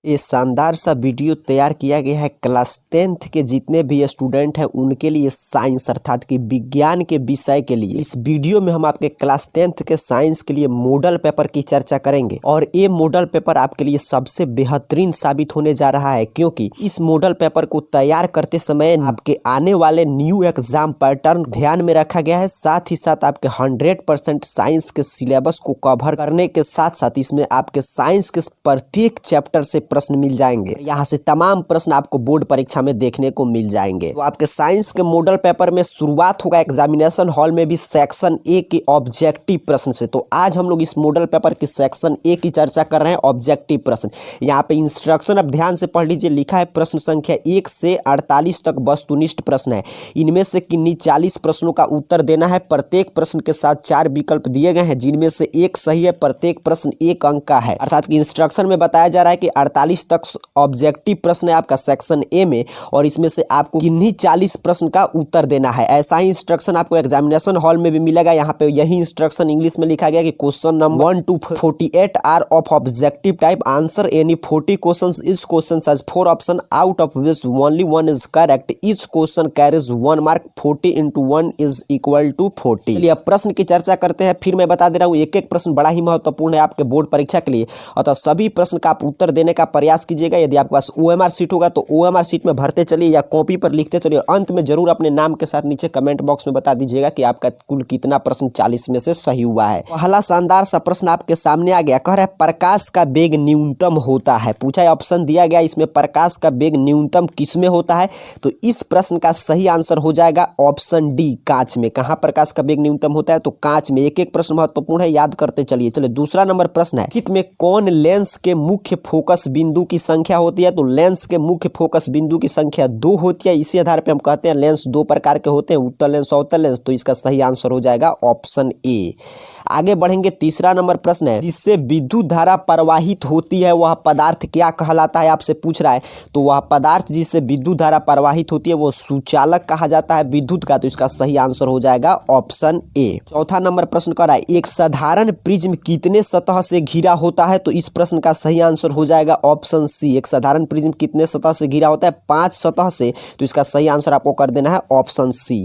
ये शानदार सा वीडियो तैयार किया गया है क्लास 10th के जितने भी स्टूडेंट हैं उनके लिए साइंस अर्थात कि विज्ञान के विषय के लिए। इस वीडियो में हम आपके क्लास 10th के साइंस के लिए मॉडल पेपर की चर्चा करेंगे और ये मॉडल पेपर आपके लिए सबसे बेहतरीन साबित होने जा रहा है, क्योंकि इस मॉडल पेपर को तैयार करते समय आपके आने वाले न्यू एग्जाम पैटर्न ध्यान में रखा गया है। साथ ही साथ आपके 100% साइंस के सिलेबस को कवर करने के साथ साथ इसमें आपके साइंस के प्रत्येक चैप्टर से प्रश्न मिल जाएंगे। यहाँ से तमाम प्रश्न आपको बोर्ड परीक्षा में देखने को मिल जाएंगे। तो आपके साइंस के मॉडल पेपर में शुरुआत होगा एग्जामिनेशन हॉल में भी सेक्शन ए के ऑब्जेक्टिव प्रश्न से। तो आज हम लोग इस मॉडल पेपर की सेक्शन ए की चर्चा कर रहे हैं, ऑब्जेक्टिव प्रश्न। यहाँ पे इंस्ट्रक्शन अब ध्यान से पढ़ लीजिए, लिखा है प्रश्न संख्या 1 से 48 तक वस्तुनिष्ठ प्रश्न है। इनमें से किन्हीं 40 प्रश्नों का उत्तर देना है। प्रत्येक प्रश्न के साथ 4 विकल्प दिए गए हैं, जिनमें से एक सही है। प्रत्येक प्रश्न 1 अंक का है, अर्थात कि इंस्ट्रक्शन में बताया जा रहा है कि 48 तक ऑब्जेक्टिव प्रश्न है आपका सेक्शन ए में, और इसमें से आपको किन्हीं 40 प्रश्न का उत्तर देना है। ऐसा ही इंस्ट्रक्शन आपको एग्जामिनेशन हॉल में भी मिलेगा। यहाँ पे यही इंस्ट्रक्शन इंग्लिश में लिखा गया कि question number 1 to 48 are of objective type, answer any 40 questions. इस question has 4 option out of which only 1 is correct. Each question carries 1 mark, 40 into 1 is equal to 40। चलिए अब प्रश्न की चर्चा करते हैं। फिर मैं बता दे रहा हूँ, एक एक प्रश्न बड़ा ही महत्वपूर्ण है आपके बोर्ड परीक्षा के लिए, अतः सभी प्रश्न का आप उत्तर देने का प्रयास कीजिएगा। यदि आपके पास OMR सीट होगा तो OMR सीट में भरते चलिए या कॉपी पर लिखते चलिए। अंत में जरूर अपने नाम के साथ नीचे कमेंट बॉक्स में बता दीजिएगा कि आपका कुल कितना प्रश्न 40 में से सही हुआ है। पहला शानदार सा प्रश्न आपके सामने आ गया। कह रहा है प्रकाश का वेग न्यूनतम होता है। पूछा है, ऑप्शन दिया गया, इसमें प्रकाश का वेग न्यूनतम किसमें होता है? तो इस प्रश्न का सही आंसर हो जाएगा ऑप्शन डी, कांच में। कहां प्रकाश का वेग न्यूनतम होता है? तो कांच में। एक एक प्रश्न महत्वपूर्ण है, याद करते चलिए। चलिए दूसरा नंबर प्रश्न है, चित्र में कौन लेंस के मुख्य फोकस बिंदु की संख्या होती है? तो लेंस के मुख्य फोकस बिंदु की संख्या 2 होती है। इसी आधार पे हम कहते हैं लेंस 2 प्रकार के होते हैं, उत्तल लेंस, अवतल लेंस। तो इसका सही आंसर हो जाएगा ऑप्शन ए। आगे बढ़ेंगे, तीसरा नंबर प्रश्न है, जिससे विद्युत धारा प्रवाहित होती है वह पदार्थ क्या कहलाता है? आपसे पूछ रहा है। तो वह पदार्थ जिससे विद्युत धारा प्रवाहित होती है वो सुचालक कहा जाता है विद्युत का। तो इसका सही आंसर हो जाएगा ऑप्शन ए। चौथा नंबर प्रश्न कर रहा है, एक साधारण प्रिज्म कितने सतह से घिरा होता है? तो इस प्रश्न का सही आंसर हो जाएगा ऑप्शन सी। एक साधारण प्रिज्म कितने सतह से घिरा होता है? 5 सतह से। तो इसका सही आंसर आपको कर देना है ऑप्शन सी।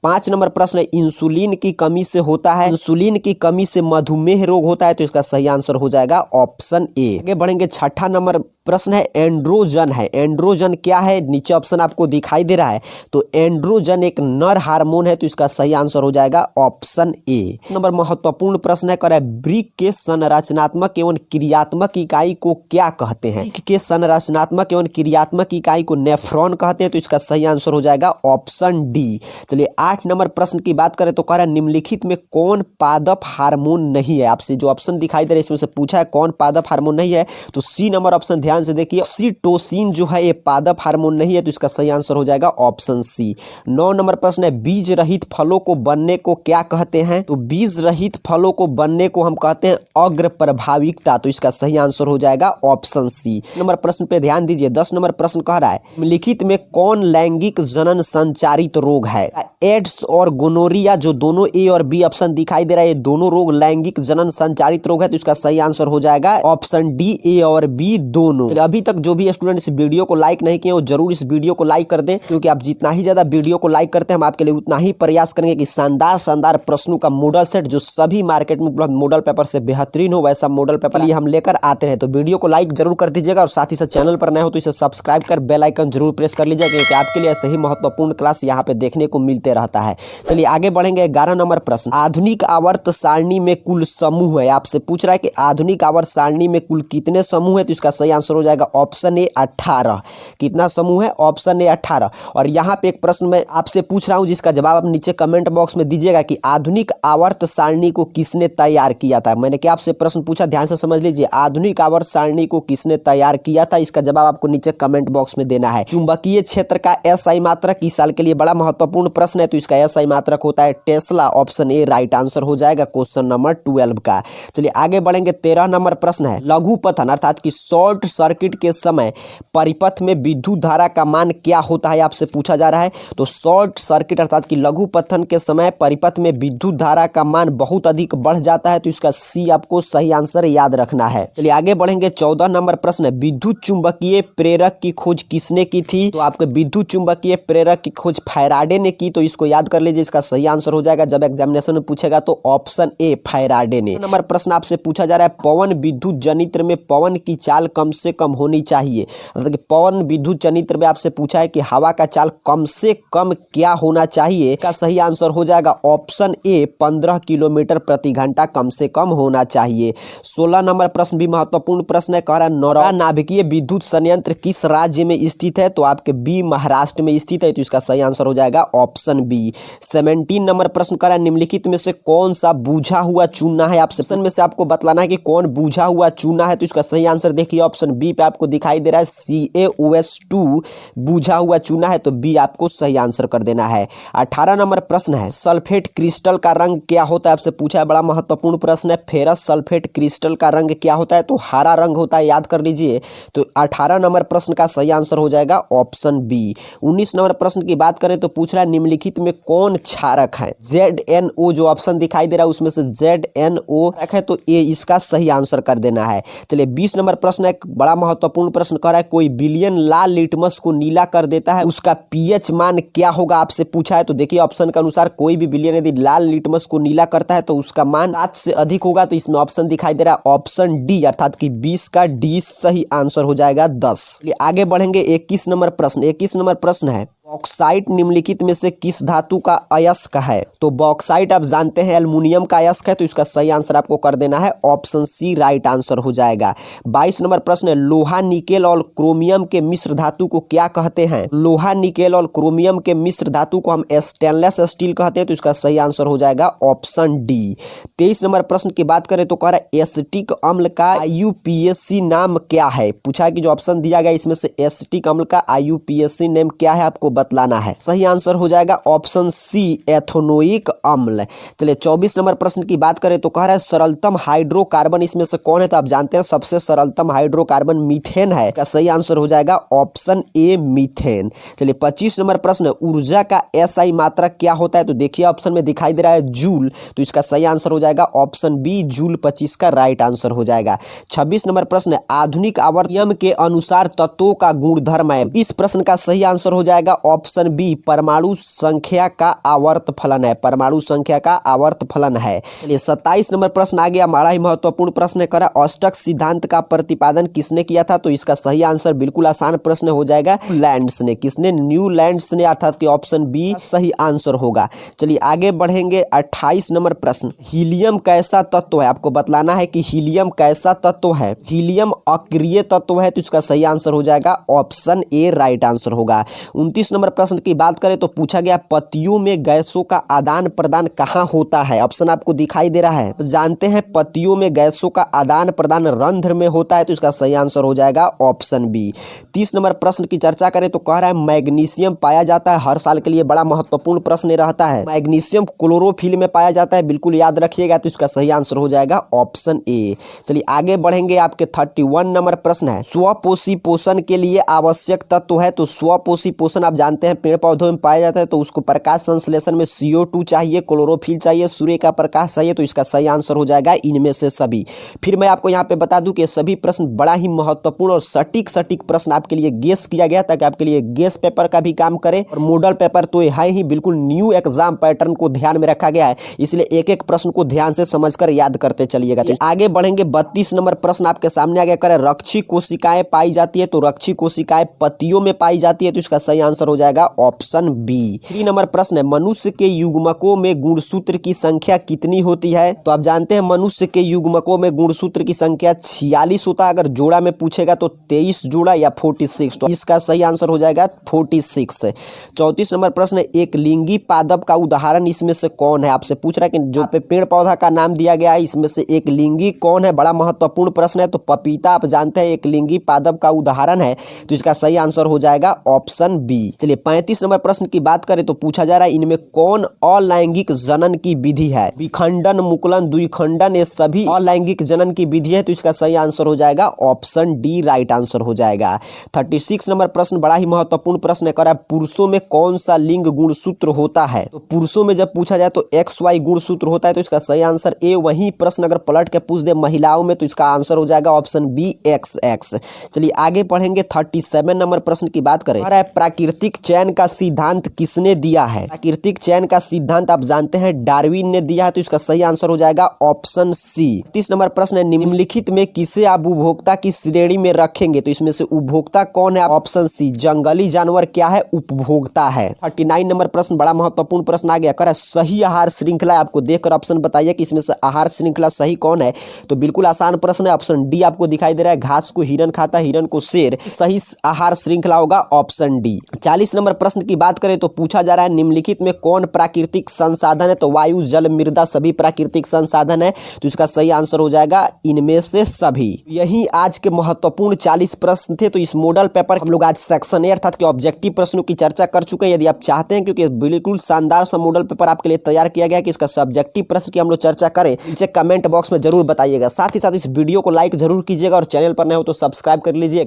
5 नंबर प्रश्न है, इंसुलिन की कमी से होता है, इंसुलिन की कमी से मधुमेह रोग होता है। तो इसका सही आंसर हो जाएगा ऑप्शन ए। आगे बढ़ेंगे, छठा नंबर प्रश्न है, एंड्रोजन है। एंड्रोजन क्या है? नीचे ऑप्शन आपको दिखाई दे रहा है। तो एंड्रोजन एक नर हार्मोन है। तो इसका सही आंसर हो जाएगा ऑप्शन ए। नंबर महत्वपूर्ण प्रश्न है, कर है, वृक्क के संरचनात्मक एवं क्रियात्मक इकाई को क्या कहते हैं? वृक्क के संरचनात्मक एवं क्रियात्मक इकाई को नेफ्रॉन कहते हैं। तो इसका सही आंसर हो जाएगा ऑप्शन डी। चलिए 8 नंबर प्रश्न की बात करें तो कह रहा है, निम्नलिखित में कौन पादप हार्मोन नहीं है? आपसे जो ऑप्शन दिखाई दे रहा है इसमें से पूछा है कौन पादप हार्मोन नहीं है। तो सी नंबर ऑप्शन ध्यान से देखिए, ऑक्सीटोसिन जो है ये पादप हार्मोन नहीं है। तो इसका सही आंसर हो जाएगा ऑप्शन सी। 9 नंबर प्रश्न है, बीज रहित फलों को बनने को क्या कहते हैं? तो बीज रहित फलों को बनने को हम कहते हैं अग्र प्रभाविकता। तो इसका सही आंसर हो जाएगा ऑप्शन सी। नंबर प्रश्न पे ध्यान दीजिए। 10 नंबर प्रश्न कह रहा है, निम्नलिखित में कौन लैंगिक जनन संचारित रोग है? एड्स और गोनोरिया, जो दोनों ए और बी ऑप्शन दिखाई दे रहा है, ये दोनों रोग लैंगिक जनन संचारित रोग है। तो इसका सही आंसर हो जाएगा ऑप्शन डी, ए और बी दोनों। अभी तक जो भी स्टूडेंट इस वीडियो को लाइक नहीं किए वो जरूर इस वीडियो को लाइक कर दें, क्योंकि आप जितना ही ज्यादा वीडियो को लाइक करते हैं हम आपके लिए उतना ही प्रयास करेंगे कि शानदार शानदार प्रश्नों का मॉडल सेट जो सभी मार्केट में उपलब्ध मॉडल पेपर से बेहतरीन हो, वैसा मॉडल पेपर लिए हम लेकर आते हैं। तो वीडियो को लाइक जरूर कर दीजिएगा, और साथ ही साथ चैनल पर नए हो तो इसे सब्सक्राइब कर बेल आइकन जरूर प्रेस कर लीजिएगा, क्योंकि आपके लिए ऐसे ही महत्वपूर्ण क्लास यहाँ पे देखने को मिलते रहता है। चलिए आगे बढ़ेंगे। 11 नंबर प्रश्न, आधुनिक आवर्त सारणी में कुल समूह है। आपसे पूछ रहा है कि आधुनिक आवर्त सारणी में कुल कितने समूह है? तो इसका सही आंसर हो जाएगा ऑप्शन ए, 18। कितना समूह है? Option A 18। और यहाँ पे एक प्रश्न मैं आपसे पूछ रहा हूँ जिसका जवाब आप नीचे कमेंट बॉक्स में दीजिएगा कि आधुनिक आवर्त सारणी को किसने तैयार किया था। मैंने क्या आपसे प्रश्न पूछा, ध्यान से समझ लीजिए। आधुनिक आवर्त सारणी को किसने तैयार किया था? इसका जवाब आपको नीचे कमेंट बॉक्स में देना है। चुंबकीय क्षेत्र का SI मात्रक इस साल के लिए बड़ा महत्वपूर्ण प्रश्न है। तो इसका SI मात्रक होता है Tesla. Option A right answer हो जाएगा क्वेश्चन नंबर 12 का। चलिए आगे बढ़ेंगे। 13 नंबर प्रश्न है, लघु पतन अर्थात कि शॉर्ट सर्किट के समय परिपथ में विद्युत धारा का मान क्या होता है? आपसे पूछा जा रहा है। तो शॉर्ट सर्किट अर्थात कि लघु पतन के समय परिपथ में विद्युत धारा का मान बहुत अधिक बढ़ जाता है। तो इसका सी आपको सही आंसर याद रखना है। चलिए आगे बढ़ेंगे। 14 नंबर प्रश्न है, विद्युत चुंबकीय प्रेरक की खोज किसने की थी? तो आपके विद्युत चुंबकीय प्रेरक की खोज फैराडे ने की, तो इसको याद कर लीजिए। इसका सही आंसर हो जाएगा, जब एग्जामिनेशन में पूछेगा तो ऑप्शन ए फैराडे ने। नंबर प्रश्न आपसे पूछा जा रहा है, पवन विद्युत जनित्र में पवन की चाल कम से कम होनी चाहिए। मतलब कि पवन विद्युत जनित्र में आपसे पूछा है कि हवा का चाल कम से कम क्या होना चाहिए। इसका सही आंसर हो जाएगा ऑप्शन ए 15 किलोमीटर प्रति घंटा कम से कम होना चाहिए। 16 नंबर प्रश्न भी महत्वपूर्ण प्रश्न है, कह रहा है नौरा नाभिकीय विद्युत संयंत्र किस राज्य में स्थित है? तो आपके बी महाराष्ट्र में स्थित है, तो इसका सही आंसर हो जाएगा ऑप्शन बी। 17 नंबर प्रश्न कह रहा है, निम्नलिखित में से कौन सा बूझा हुआ चूना है? आपसे में से आपको बतलाना है कि कौन बूझा हुआ चूना है, तो इसका सही आंसर देखिए ऑप्शन बी पे आपको दिखाई दे रहा है CaOS2 बूझा हुआ चूना है, तो बी आपको सही आंसर कर देना है। 18 नंबर प्रश्न है, सल्फेट क्रिस्टल का रंग क्या होता है? आपसे पूछा है, बड़ा महत्वपूर्ण प्रश्न है। फेरस सल्फेट क्रिस्टल का रंग क्या होता है? तो हरा रंग होता है, याद कर लीजिए। तो 18 नंबर प्रश्न का सही आंसर हो जाएगा ऑप्शन बी। 19 नंबर प्रश्न की बात करें तो पूछ रहा है, निम्नलिखित में कौन क्षारक है? ZNO जो ऑप्शन दिखाई दे रहा है उसमें से ZNO है, तो ये इसका सही आंसर कर देना है। चलिए 20 नंबर प्रश्न है, बड़ा महत्वपूर्ण प्रश्न कर रहा है, कोई विलयन लाल लिटमस को नीला कर देता है, उसका pH मान क्या होगा? आपसे पूछा है, तो देखिए ऑप्शन के अनुसार कोई भी विलयन यदि लाल लिटमस को नीला करता है तो उसका मान 7 से अधिक होगा, तो इसमें ऑप्शन दिखाई दे रहा है ऑप्शन डी, अर्थात कि 20 का डी सही आंसर हो जाएगा 10। आगे बढ़ेंगे 21 नंबर प्रश्न। 21 नंबर प्रश्न है, बॉक्साइट निम्नलिखित में से किस धातु का अयस्क है? तो बॉक्साइट आप जानते हैं एल्युमिनियम का अयस्क है, तो इसका सही आंसर आपको कर देना है ऑप्शन सी राइट आंसर हो जाएगा। 22 नंबर प्रश्न है, लोहा निकेल और क्रोमियम के मिश्र धातु को क्या कहते हैं? लोहा निकेल और क्रोमियम के मिश्र धातु को हम स्टेनलेस स्टील कहते हैं, तो इसका सही आंसर हो जाएगा ऑप्शन डी। 23 नंबर प्रश्न की बात करें तो कह रहा है, एसिटिक अम्ल का IUPAC नाम क्या है? पूछा है कि जो ऑप्शन दिया गया इसमें से एसिटिक अम्ल का IUPAC नेम क्या है, आपको बतलाना है। सही आंसर हो जाएगा ऑप्शन सी एथेनोइक अम्ल। चलिए 24 नंबर प्रश्न की बात करें तो कह रहा है, सरलतम हाइड्रोकार्बन इसमें से कौन है? तो आप जानते हैं सबसे सरलतम हाइड्रोकार्बन मीथेन है, का सही आंसर हो जाएगा ऑप्शन ए मीथेन। चलिए 25 नंबर प्रश्न, ऊर्जा का SI मात्रक क्या होता है? तो देखिए ऑप्शन में दिखाई दे रहा है जूल, तो इसका सही आंसर हो जाएगा ऑप्शन बी जूल 25 का राइट आंसर हो जाएगा। 26 नंबर प्रश्न, आधुनिक आवर्त नियम के अनुसार तत्वों का गुणधर्म है? इस प्रश्न का सही आंसर हो जाएगा ऑप्शन बी परमाणु संख्या का आवर्त फलन है, परमाणु संख्या का आवर्त फलन है। चलिए 27 नंबर प्रश्न आ गया, बड़ा ही महत्वपूर्ण प्रश्न है, करा अष्टक सिद्धांत का प्रतिपादन किसने किया था? तो इसका सही आंसर बिल्कुल आसान प्रश्न हो जाएगा, न्यूलैंड्स ने। किसने? न्यूलैंड्स ने, अर्थात कि ऑप्शन बी सही आंसर होगा। चलिए आगे बढ़ेंगे 28 नंबर प्रश्न, हीलियम कैसा तत्व है? आपको बतलाना है कि हीलियम कैसा तत्व है। हीलियम अक्रिय तत्व है, तो इसका सही आंसर हो जाएगा ऑप्शन ए राइट आंसर होगा। 29 नंबर प्रश्न की बात करें तो पूछा गया, पत्तियों में गैसों का आदान प्रदान कहाँ होता है? ऑप्शन आपको दिखाई दे रहा है, तो जानते हैं पत्तियों में गैसों का आदान प्रदान रंध्र में होता है, तो इसका सही आंसर हो जाएगा ऑप्शन बी। 30 नंबर प्रश्न की चर्चा करें तो कह रहा है, मैग्नीशियम पाया जाता है, हर साल के लिए बड़ा महत्वपूर्ण प्रश्न रहता है, मैग्नीशियम क्लोरोफिल में पाया जाता है, बिल्कुल याद रखिएगा, तो इसका सही आंसर हो जाएगा ऑप्शन ए। चलिए आगे बढ़ेंगे, आपके 31 नंबर प्रश्न है, स्वपोषी पोषण के लिए आवश्यक तत्व है? तो स्वपोषी पोषण आप जानते हैं पेड़ पौधों में पाया जाता है, तो उसको प्रकाश संश्लेषण में CO2 चाहिए, क्लोरोफिल चाहिए, सूर्य का प्रकाश चाहिए, तो इसका सही आंसर हो जाएगा इनमें से सभी। फिर मैं आपको यहाँ पे बता दूं कि सभी प्रश्न बड़ा ही महत्वपूर्ण और सटीक प्रश्न आपके लिए गेस किया गया, ताकि आपके लिए गेस पेपर का भी काम करे, और मॉडल पेपर तो है ही, बिल्कुल न्यू एग्जाम पैटर्न को ध्यान में रखा गया है, इसलिए एक एक प्रश्न को ध्यान से समझकर याद करते चलिएगा। तो आगे बढ़ेंगे, 32 नंबर प्रश्न आपके सामने आ गया, करे रक्षी कोशिकाएं पाई जाती है? तो रक्षी कोशिकाएं पत्तियों में पाई जाती है, तो इसका सही आंसर हो जाएगा ऑप्शन बी। 3 नंबर प्रश्न है, मनुष्य के युग्मकों में गुणसूत्र की संख्या कितनी होती है? तो आप जानते हैं मनुष्य के युग्मकों में गुणसूत्र की संख्या 46 होता है, अगर जोड़ा में पूछेगा तो 23 जोड़ा या 46, तो इसका सही आंसर हो जाएगा 46। 34 नंबर प्रश्न है, एक लिंगी पादप का उदाहरण इसमें से कौन है? आपसे पूछ रहा है कि जो पे पेड़ पौधा का नाम दिया गया है इसमें से एक लिंगी कौन है, बड़ा महत्वपूर्ण प्रश्न है। तो पपीता आप जानते हैं एक लिंगी पादप का उदाहरण है, तो इसका सही आंसर हो जाएगा ऑप्शन बी। चलिए 35 नंबर प्रश्न की बात करें तो पूछा जा रहा है इनमें कौन अलैंगिक जनन की विधि है? विखंडन, मुकुलन, द्विखंडन, ये सभी अलैंगिक जनन की विधि है, तो इसका सही आंसर हो जाएगा ऑप्शन डी राइट आंसर हो जाएगा। 36 नंबर प्रश्न बड़ा ही महत्वपूर्ण प्रश्न है, कह रहा है पुरुषों में कौन सा लिंग गुणसूत्र होता है? तो पुरुषों में जब पूछा जाए तो XY गुणसूत्र होता है, तो इसका सही आंसर ए। वही प्रश्न अगर पलट के पूछ दे महिलाओं में तो इसका आंसर हो जाएगा ऑप्शन बी XX। चलिए आगे पढ़ेंगे 37 नंबर प्रश्न की बात करें, प्राकृतिक चयन का सिद्धांत किसने दिया है? प्राकृतिक चयन का सिद्धांत आप जानते हैं डार्विन ने दिया है, तो इसका सही आंसर हो जाएगा ऑप्शन सी। 30 नंबर प्रश्न है निम्नलिखित में किसे आप उपभोक्ता की श्रेणी में रखेंगे? तो इसमें से उपभोक्ता कौन है? ऑप्शन सी जंगली जानवर क्या है? उपभोक्ता है। 39 नंबर प्रश्न बड़ा महत्वपूर्ण प्रश्न आ गया, कर सही आहार श्रृंखला आपको देखकर ऑप्शन बताइए कि इसमें से आहार श्रृंखला सही कौन है? तो बिल्कुल आसान प्रश्न है, ऑप्शन डी आपको दिखाई दे रहा है, घास को हिरन खाता, हिरन को शेर। सही आहार श्रृंखला होगा ऑप्शन डी। 40 नंबर प्रश्न की बात करें तो पूछा जा रहा है निम्नलिखित में कौन प्राकृतिक संसाधन है? तो वायु, जल, मृदा सभी प्राकृतिक संसाधन है, तो इसका सही आंसर हो जाएगा इनमें से सभी। यही आज के महत्वपूर्ण 40 प्रश्न थे। तो इस मॉडल पेपर हम लोग आज सेक्शन ए अर्थात के ऑब्जेक्टिव प्रश्नों की चर्चा कर चुके हैं। यदि आप चाहते हैं क्योंकि बिल्कुल शानदार सा मॉडल पेपर आपके लिए तैयार किया गया है कि इसका सब्जेक्टिव प्रश्न की हम लोग चर्चा करें, नीचे कमेंट बॉक्स में जरूर बताइएगा। साथ ही साथ इस वीडियो को लाइक जरूर कीजिएगा और चैनल पर नए हो तो सब्सक्राइब कर लीजिए।